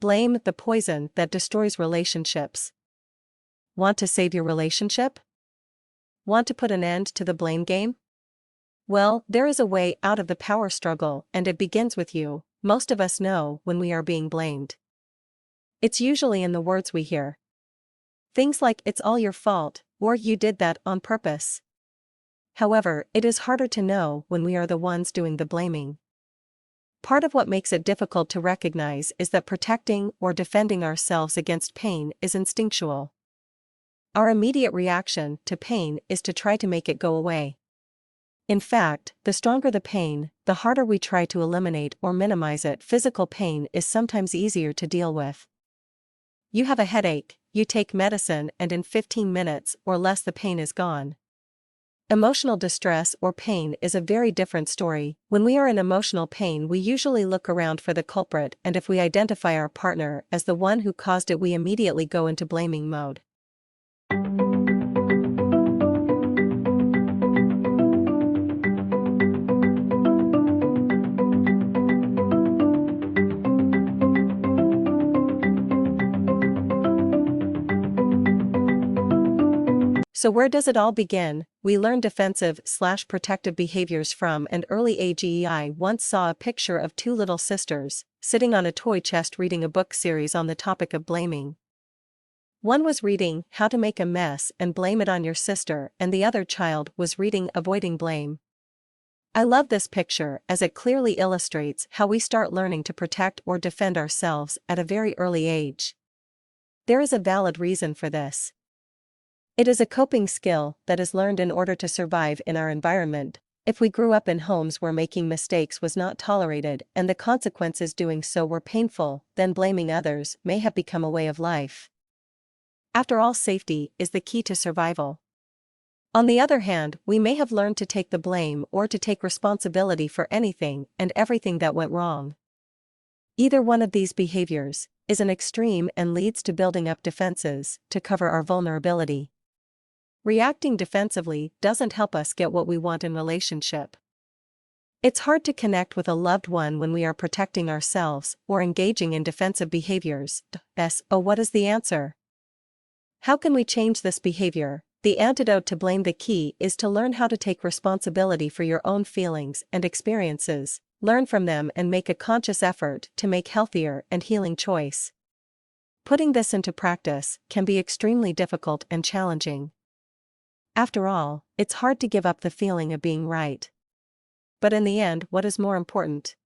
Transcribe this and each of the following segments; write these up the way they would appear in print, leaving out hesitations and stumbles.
Blame, the poison that destroys relationships. Want to save your relationship? Want to put an end to the blame game? Well, there is a way out of the power struggle, and it begins with you. Most of us know when we are being blamed. It's usually in the words we hear. Things like, "It's all your fault," or "You did that on purpose." However, it is harder to know when we are the ones doing the blaming. Part of what makes it difficult to recognize is that protecting or defending ourselves against pain is instinctual. Our immediate reaction to pain is to try to make it go away. In fact, the stronger the pain, the harder we try to eliminate or minimize it. Physical pain is sometimes easier to deal with. You have a headache, you take medicine, and in 15 minutes or less the pain is gone. Emotional distress or pain is a very different story. When we are in emotional pain, we usually look around for the culprit, and if we identify our partner as the one who caused it, we immediately go into blaming mode. So where does it all begin? We learn defensive/protective behaviors from an early age. I once saw a picture of two little sisters, sitting on a toy chest reading a book series on the topic of blaming. One was reading How to Make a Mess and Blame It on Your Sister, and the other child was reading Avoiding Blame. I love this picture as it clearly illustrates how we start learning to protect or defend ourselves at a very early age. There is a valid reason for this. It is a coping skill that is learned in order to survive in our environment. If we grew up in homes where making mistakes was not tolerated and the consequences doing so were painful, then blaming others may have become a way of life. After all, safety is the key to survival. On the other hand, we may have learned to take the blame or to take responsibility for anything and everything that went wrong. Either one of these behaviors is an extreme and leads to building up defenses to cover our vulnerability. Reacting defensively doesn't help us get what we want in relationship. It's hard to connect with a loved one when we are protecting ourselves or engaging in defensive behaviors. So what is the answer? How can we change this behavior? The antidote to blame. The key is to learn how to take responsibility for your own feelings and experiences, learn from them, and make a conscious effort to make healthier and healing choice. Putting this into practice can be extremely difficult and challenging. After all, it's hard to give up the feeling of being right. But in the end, what is more important?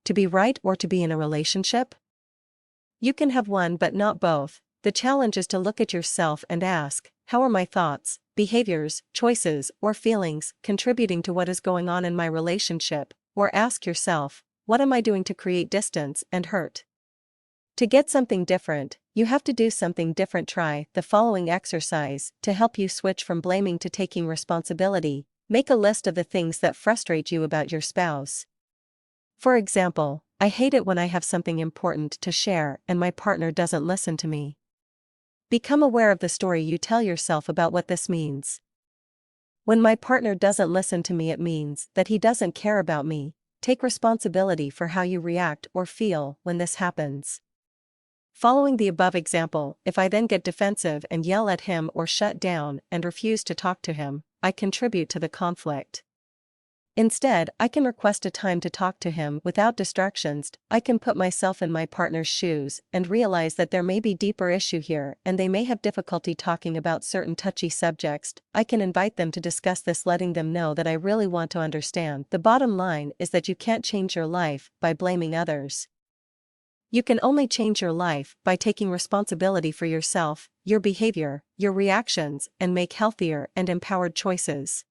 To be right or to be in a relationship? You can have one but not both. The challenge is to look at yourself and ask, how are my thoughts, behaviors, choices, or feelings contributing to what is going on in my relationship? Or ask yourself, what am I doing to create distance and hurt? To get something different, you have to do something different. Try the following exercise to help you switch from blaming to taking responsibility. Make a list of the things that frustrate you about your spouse. For example, I hate it when I have something important to share and my partner doesn't listen to me. Become aware of the story you tell yourself about what this means. When my partner doesn't listen to me, it means that he doesn't care about me. Take responsibility for how you react or feel when this happens. Following the above example, if I then get defensive and yell at him or shut down and refuse to talk to him, I contribute to the conflict. Instead, I can request a time to talk to him without distractions. I can put myself in my partner's shoes and realize that there may be a deeper issue here and they may have difficulty talking about certain touchy subjects. I can invite them to discuss this, letting them know that I really want to understand. The bottom line is that you can't change your life by blaming others. You can only change your life by taking responsibility for yourself, your behavior, your reactions, and make healthier and empowered choices.